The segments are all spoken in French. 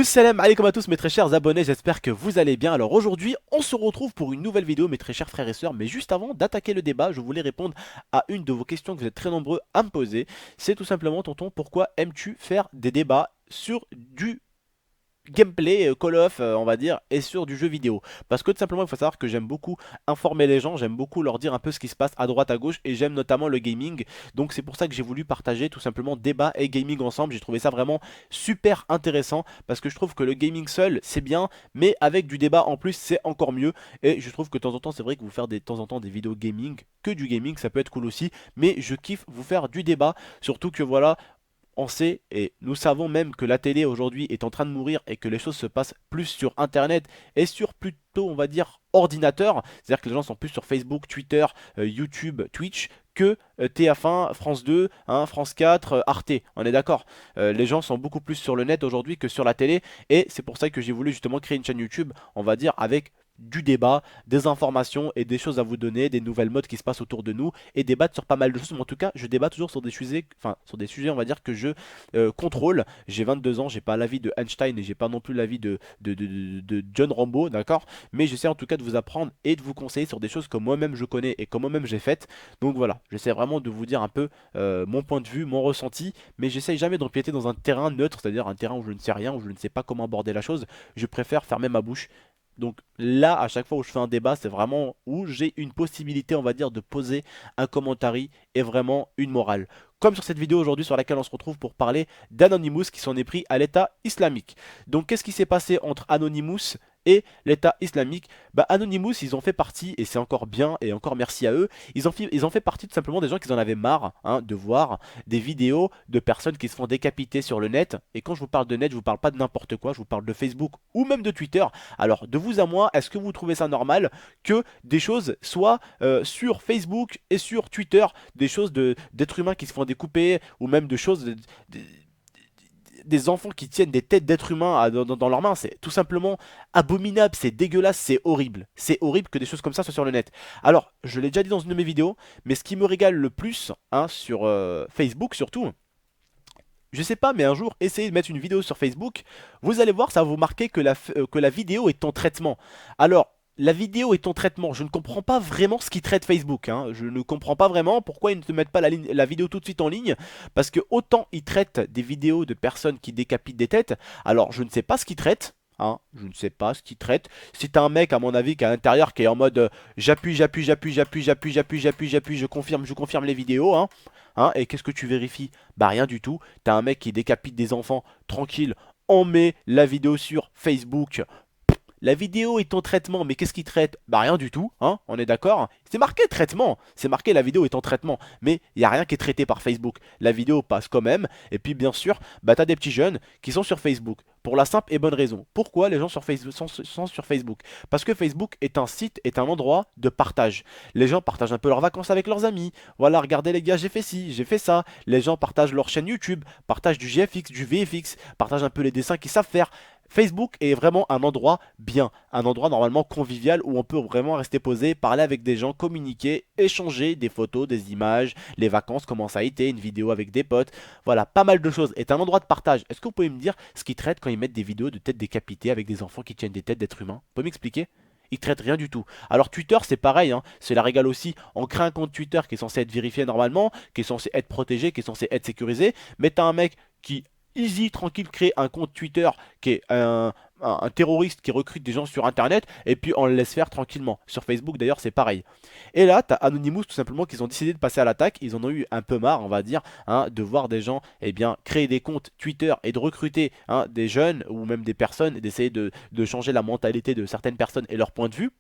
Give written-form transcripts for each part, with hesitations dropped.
Salam alaikum à tous mes très chers abonnés, j'espère que vous allez bien. Alors aujourd'hui on se retrouve pour une nouvelle vidéo mes très chers frères et sœurs. Mais juste avant d'attaquer le débat, je voulais répondre à une de vos questions que vous êtes très nombreux à me poser. C'est tout simplement: tonton, pourquoi aimes-tu faire des débats sur du gameplay Call of, on va dire, et sur du jeu vidéo? Parce que tout simplement il faut savoir que j'aime beaucoup informer les gens, j'aime beaucoup leur dire un peu ce qui se passe à droite à gauche, et j'aime notamment le gaming. Donc c'est pour ça que j'ai voulu partager tout simplement débat et gaming ensemble. J'ai trouvé ça vraiment super intéressant, parce que je trouve que le gaming seul c'est bien, mais avec du débat en plus c'est encore mieux. Et je trouve que de temps en temps c'est vrai que vous faire de temps en temps des vidéos gaming, que du gaming ça peut être cool aussi, mais je kiffe vous faire du débat. Surtout que voilà, on sait et nous savons même que la télé aujourd'hui est en train de mourir, et que les choses se passent plus sur internet et sur plutôt on va dire ordinateur. C'est à dire que les gens sont plus sur Facebook, Twitter, YouTube, Twitch que TF1, France 2, hein, France 4, Arte, on est d'accord. Les gens sont beaucoup plus sur le net aujourd'hui que sur la télé, et c'est pour ça que j'ai voulu justement créer une chaîne YouTube, on va dire, avec du débat, des informations et des choses à vous donner, des nouvelles modes qui se passent autour de nous, et débattre sur pas mal de choses. Mais en tout cas je débat toujours sur des sujets, enfin sur des sujets on va dire que je contrôle. J'ai 22 ans, j'ai pas l'avis de Einstein et j'ai pas non plus l'avis de John Rambo, d'accord, mais j'essaie en tout cas de vous apprendre et de vous conseiller sur des choses que moi-même je connais et que moi-même j'ai faites. Donc voilà, j'essaie vraiment de vous dire un peu mon point de vue, mon ressenti, mais j'essaie jamais d'empiéter dans un terrain neutre, c'est-à-dire un terrain où je ne sais rien, où je ne sais pas comment aborder la chose. Je préfère fermer ma bouche. Donc là, à chaque fois où je fais un débat, c'est vraiment où j'ai une possibilité, on va dire, de poser un commentaire et vraiment une morale. Comme sur cette vidéo aujourd'hui sur laquelle on se retrouve pour parler d'Anonymous qui s'en est pris à l'État islamique. Donc qu'est-ce qui s'est passé entre Anonymous et l'État islamique? Bah, Anonymous, ils ont fait partie, et c'est encore bien, et encore merci à eux, ils ont fait partie tout simplement des gens qui en avaient marre, hein, de voir des vidéos de personnes qui se font décapiter sur le net. Et quand je vous parle de net, je vous parle pas de n'importe quoi, je vous parle de Facebook ou même de Twitter. Alors de vous à moi, est-ce que vous trouvez ça normal que des choses soient sur Facebook et sur Twitter, des choses d'êtres humains qui se font découper, ou même de choses des enfants qui tiennent des têtes d'êtres humains dans leurs mains? C'est tout simplement abominable, c'est dégueulasse, c'est horrible. C'est horrible que des choses comme ça soient sur le net. Alors, je l'ai déjà dit dans une de mes vidéos, mais ce qui me régale le plus, hein, sur Facebook surtout, je sais pas, mais un jour, essayez de mettre une vidéo sur Facebook, vous allez voir, ça va vous marquer que la vidéo est en traitement. Alors, la vidéo est en traitement, je ne comprends pas vraiment ce qui traite Facebook, hein. Je ne comprends pas vraiment pourquoi ils ne te mettent pas la vidéo tout de suite en ligne. Parce que autant ils traitent des vidéos de personnes qui décapitent des têtes, alors je ne sais pas ce qu'ils traitent. Hein, je ne sais pas ce qu'ils traitent. Si t'as un mec à mon avis qui est à l'intérieur, qui est en mode j'appuie, je confirme les vidéos, hein. Hein, et qu'est-ce que tu vérifies? Bah rien du tout. T'as un mec qui décapite des enfants, tranquille, on met la vidéo sur Facebook. La vidéo est en traitement, mais qu'est-ce qu'il traite? Bah rien du tout, hein, on est d'accord. C'est marqué traitement, c'est marqué la vidéo est en traitement, mais il n'y a rien qui est traité par Facebook. La vidéo passe quand même, et puis bien sûr, bah t'as des petits jeunes qui sont sur Facebook, pour la simple et bonne raison. Pourquoi les gens sur Facebook sont sur Facebook? Parce que Facebook est un site, est un endroit de partage. Les gens partagent un peu leurs vacances avec leurs amis. Voilà, regardez les gars, j'ai fait ci, j'ai fait ça. Les gens partagent leur chaîne YouTube, partagent du GFX, du VFX, partagent un peu les dessins qu'ils savent faire. Facebook est vraiment un endroit bien, un endroit normalement convivial où on peut vraiment rester posé, parler avec des gens, communiquer, échanger des photos, des images, les vacances, comment ça a été, une vidéo avec des potes, voilà, pas mal de choses. C'est un endroit de partage. Est-ce que vous pouvez me dire ce qu'ils traitent quand ils mettent des vidéos de têtes décapitées avec des enfants qui tiennent des têtes d'êtres humains? Vous pouvez m'expliquer? Ils traitent rien du tout. Alors Twitter c'est pareil, hein, c'est la régale aussi. On crée un compte Twitter qui est censé être vérifié normalement, qui est censé être protégé, qui est censé être sécurisé, mais t'as un mec qui easy, tranquille, crée un compte Twitter qui est un terroriste qui recrute des gens sur internet, et puis on le laisse faire tranquillement. Sur Facebook d'ailleurs c'est pareil. Et là t'as Anonymous tout simplement qu'ils ont décidé de passer à l'attaque. Ils en ont eu un peu marre, on va dire, hein, de voir des gens créer des comptes Twitter et de recruter, hein, des jeunes ou même des personnes, et d'essayer de changer la mentalité de certaines personnes et leur point de vue.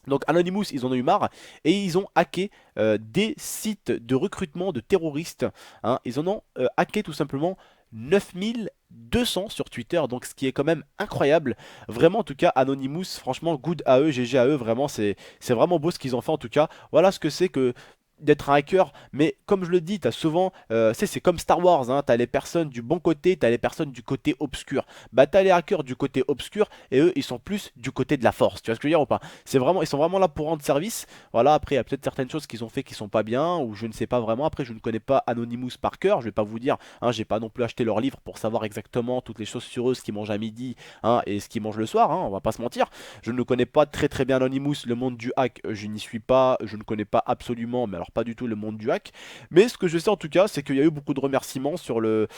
Donc Anonymous, ils en ont eu marre, et ils ont hacké des sites de recrutement de terroristes, hein. Ils en ont hacké tout simplement 9200 sur Twitter, donc ce qui est quand même incroyable. Vraiment en tout cas Anonymous, franchement good à eux, GG à eux, vraiment c'est vraiment beau ce qu'ils ont fait en tout cas. Voilà ce que c'est que d'être un hacker, mais comme je le dis, t'as souvent, c'est comme Star Wars, hein, t'as les personnes du bon côté, t'as les personnes du côté obscur. Bah t'as les hackers du côté obscur et eux ils sont plus du côté de la force. Tu vois ce que je veux dire ou pas? C'est vraiment, ils sont vraiment là pour rendre service. Voilà, après il y a peut-être certaines choses qu'ils ont fait qui sont pas bien ou je ne sais pas vraiment. Après je ne connais pas Anonymous par cœur, je vais pas vous dire, hein, j'ai pas non plus acheté leur livre pour savoir exactement toutes les choses sur eux, ce qu'ils mangent à midi, hein, et ce qu'ils mangent le soir, hein, on va pas se mentir. Je ne connais pas très très bien Anonymous, le monde du hack, je n'y suis pas, je ne connais pas absolument, mais alors pas du tout le monde du hack. Mais ce que je sais en tout cas, c'est qu'il y a eu beaucoup de remerciements sur le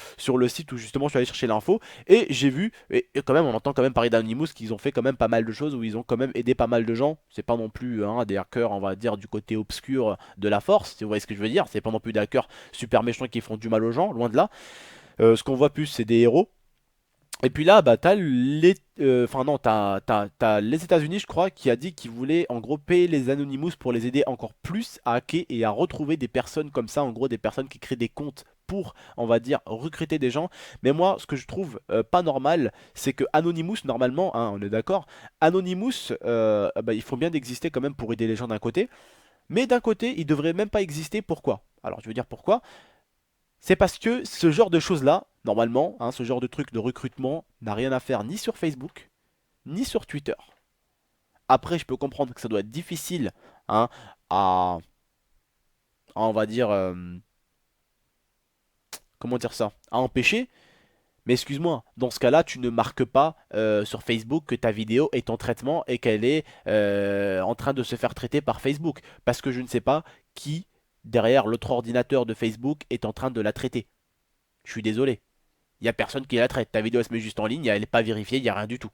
site où justement je suis allé chercher l'info, et j'ai vu, et quand même on entend quand même parler d'Anonymous qu'ils ont fait quand même pas mal de choses, où ils ont quand même aidé pas mal de gens. C'est pas non plus, hein, des hackers, on va dire, du côté obscur de la force, si vous voyez ce que je veux dire. C'est pas non plus des hackers super méchants qui font du mal aux gens, loin de là. Ce qu'on voit plus, c'est des héros. Et puis là, bah, t'as les, enfin non, t'as les États-Unis, je crois, qui a dit qu'ils voulaient en gros payer les Anonymous pour les aider encore plus à hacker et à retrouver des personnes comme ça, en gros des personnes qui créent des comptes pour, on va dire, recruter des gens. Mais moi, ce que je trouve pas normal, c'est que Anonymous, normalement, hein, on est d'accord, Anonymous, bah, ils font bien d'exister quand même pour aider les gens d'un côté, mais d'un côté, ils devraient même pas exister. Pourquoi? Alors, je veux dire pourquoi. C'est parce que ce genre de choses-là, normalement, hein, ce genre de truc de recrutement n'a rien à faire ni sur Facebook, ni sur Twitter. Après, je peux comprendre que ça doit être difficile, hein, à, on va dire, comment dire ça, à empêcher. Mais excuse-moi, dans ce cas-là, tu ne marques pas sur Facebook que ta vidéo est en traitement et qu'elle est en train de se faire traiter par Facebook. Parce que je ne sais pas qui, derrière l'autre ordinateur de Facebook, est en train de la traiter. Je suis désolé. Il n'y a personne qui la traite. Ta vidéo elle se met juste en ligne, elle n'est pas vérifiée, il n'y a rien du tout.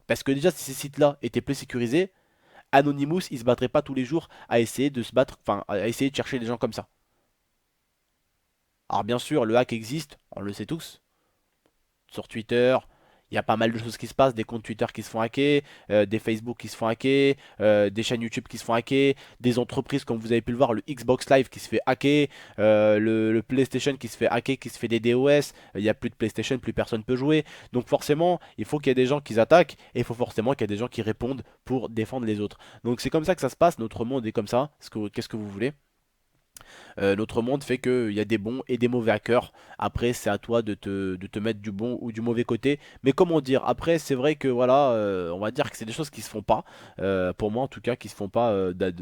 Parce que déjà, si ces sites-là étaient plus sécurisés, Anonymous, il se battrait pas tous les jours à essayer de se battre, enfin, à essayer de chercher des gens comme ça. Alors bien sûr, le hack existe, on le sait tous. Sur Twitter, il y a pas mal de choses qui se passent, des comptes Twitter qui se font hacker, des Facebook qui se font hacker, des chaînes YouTube qui se font hacker, des entreprises comme vous avez pu le voir, le Xbox Live qui se fait hacker, le PlayStation qui se fait hacker, qui se fait des DOS, il n'y a plus de PlayStation, plus personne peut jouer. Donc forcément, il faut qu'il y ait des gens qui attaquent et il faut forcément qu'il y ait des gens qui répondent pour défendre les autres. Donc c'est comme ça que ça se passe, notre monde est comme ça. Qu'est-ce que vous voulez? Notre monde fait qu'il y a des bons et des mauvais hackers. Après, c'est à toi de te mettre du bon ou du mauvais côté. Mais comment dire, après, c'est vrai que voilà, on va dire que c'est des choses qui se font pas. Pour moi, en tout cas, qui se font pas,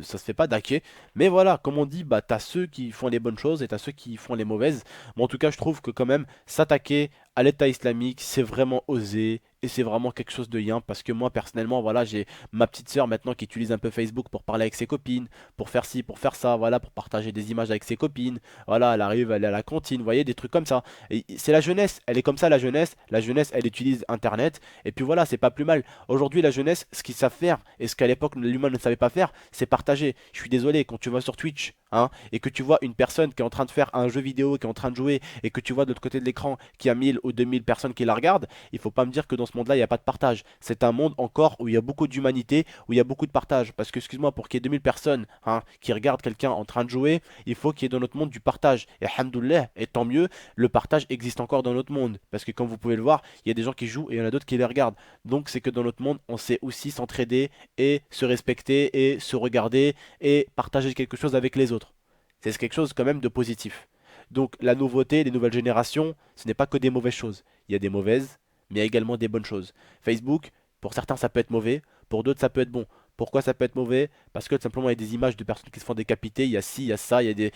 ça se fait pas d'hacker. Mais voilà, comme on dit, bah t'as ceux qui font les bonnes choses et t'as ceux qui font les mauvaises. Mais en tout cas, je trouve que quand même, s'attaquer à l'État islamique, c'est vraiment osé. Et c'est vraiment quelque chose de bien parce que moi personnellement voilà j'ai ma petite sœur maintenant qui utilise un peu Facebook pour parler avec ses copines, pour faire ci, pour faire ça, voilà, pour partager des images avec ses copines. Voilà, elle arrive, elle est à la cantine, vous voyez, des trucs comme ça. Et c'est la jeunesse, elle est comme ça la jeunesse. La jeunesse, elle utilise Internet. Et puis voilà, c'est pas plus mal. Aujourd'hui, la jeunesse, ce qu'ils savent faire, et ce qu'à l'époque l'humain ne savait pas faire, c'est partager. Je suis désolé, quand tu vas sur Twitch, hein, et que tu vois une personne qui est en train de faire un jeu vidéo, qui est en train de jouer, et que tu vois de l'autre côté de l'écran qu'il y a 1000 ou 2000 personnes qui la regardent, il faut pas me dire que dans ce monde-là, il n'y a pas de partage. C'est un monde encore où il y a beaucoup d'humanité, où il y a beaucoup de partage. Parce que, excuse-moi, pour qu'il y ait 2000 personnes, hein, qui regardent quelqu'un en train de jouer, il faut qu'il y ait dans notre monde du partage. Et alhamdoulilah, et tant mieux, le partage existe encore dans notre monde. Parce que comme vous pouvez le voir, il y a des gens qui jouent et il y en a d'autres qui les regardent. Donc c'est que dans notre monde, on sait aussi s'entraider et se respecter et se regarder et partager quelque chose avec les autres. C'est quelque chose quand même de positif. Donc la nouveauté, les nouvelles générations, ce n'est pas que des mauvaises choses. Il y a des mauvaises, mais il y a également des bonnes choses. Facebook, pour certains ça peut être mauvais, pour d'autres ça peut être bon. Pourquoi ça peut être mauvais? Parce que tout simplement il y a des images de personnes qui se font décapiter, il y a ci, il y a ça, des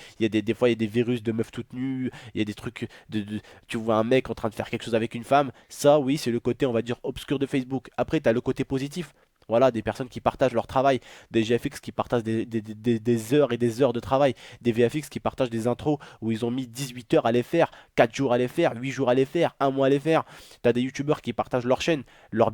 fois il y a des virus de meufs toutes nues, il y a des trucs tu vois un mec en train de faire quelque chose avec une femme, ça oui c'est le côté on va dire obscur de Facebook. Après tu as le côté positif. Voilà, des personnes qui partagent leur travail, des GFX qui partagent des heures et des heures de travail, des VFX qui partagent des intros où ils ont mis 18 heures à les faire, 4 jours à les faire, 8 jours à les faire, un mois à les faire. T'as des youtubeurs qui partagent leur chaîne, leur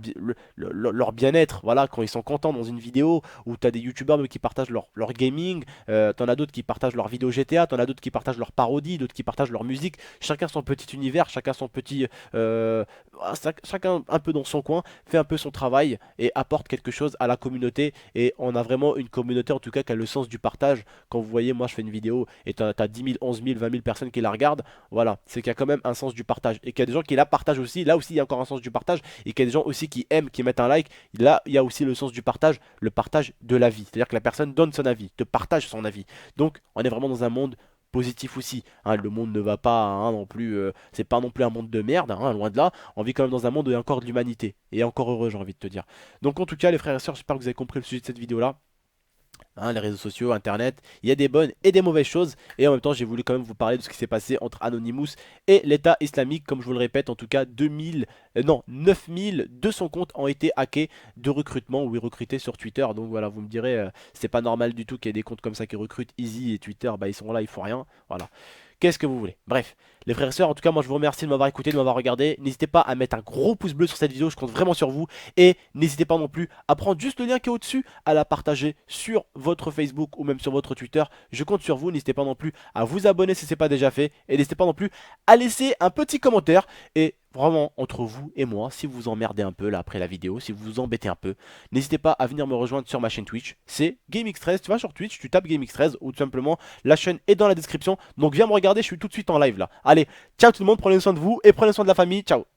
bien-être, voilà, quand ils sont contents dans une vidéo, ou t'as des youtubeurs qui partagent leur gaming, t'en as d'autres qui partagent leur vidéo GTA, t'en as d'autres qui partagent leur parodie, d'autres qui partagent leur musique, chacun son petit univers, chacun son petit... chacun un peu dans son coin, fait un peu son travail et apporte quelque quelque chose à la communauté et on a vraiment une communauté en tout cas qui a le sens du partage. Quand vous voyez, moi je fais une vidéo et t'as 10 000, 11 000, 20 000 personnes qui la regardent, voilà, c'est qu'il y a quand même un sens du partage et qu'il y a des gens qui la partagent aussi. Là aussi, il y a encore un sens du partage et qu'il y a des gens aussi qui aiment, qui mettent un like. Là, il y a aussi le sens du partage, le partage de l'avis. C'est-à-dire que la personne donne son avis, te partage son avis. Donc, on est vraiment dans un monde positif aussi. Hein, le monde ne va pas non plus, c'est pas non plus un monde de merde, loin de là. On vit quand même dans un monde où il y a encore de l'humanité. Et encore heureux, j'ai envie de te dire. Donc en tout cas, les frères et sœurs, j'espère que vous avez compris le sujet de cette vidéo-là. Les réseaux sociaux, internet, il y a des bonnes et des mauvaises choses. Et en même temps, j'ai voulu quand même vous parler de ce qui s'est passé entre Anonymous et l'État islamique. Comme je vous le répète, en tout cas, 9200 comptes ont été hackés de recrutement ou recrutés sur Twitter. Donc voilà, vous me direz, c'est pas normal du tout qu'il y ait des comptes comme ça qui recrutent easy et Twitter, bah ils sont là, ils font rien. Voilà. Qu'est-ce que vous voulez? Bref, les frères et sœurs, en tout cas, moi je vous remercie de m'avoir écouté, de m'avoir regardé. N'hésitez pas à mettre un gros pouce bleu sur cette vidéo, je compte vraiment sur vous. Et n'hésitez pas non plus à prendre juste le lien qui est au-dessus, à la partager sur votre Facebook ou même sur votre Twitter. Je compte sur vous, n'hésitez pas non plus à vous abonner si ce n'est pas déjà fait. Et n'hésitez pas non plus à laisser un petit commentaire. Et vraiment, entre vous et moi, si vous vous emmerdez un peu là après la vidéo, si vous vous embêtez un peu, n'hésitez pas à venir me rejoindre sur ma chaîne Twitch. C'est GameX13, tu vas sur Twitch, tu tapes GameX13 ou tout simplement la chaîne est dans la description. Donc viens me regarder, je suis tout de suite en live là. Allez, ciao tout le monde, prenez soin de vous et prenez soin de la famille. Ciao.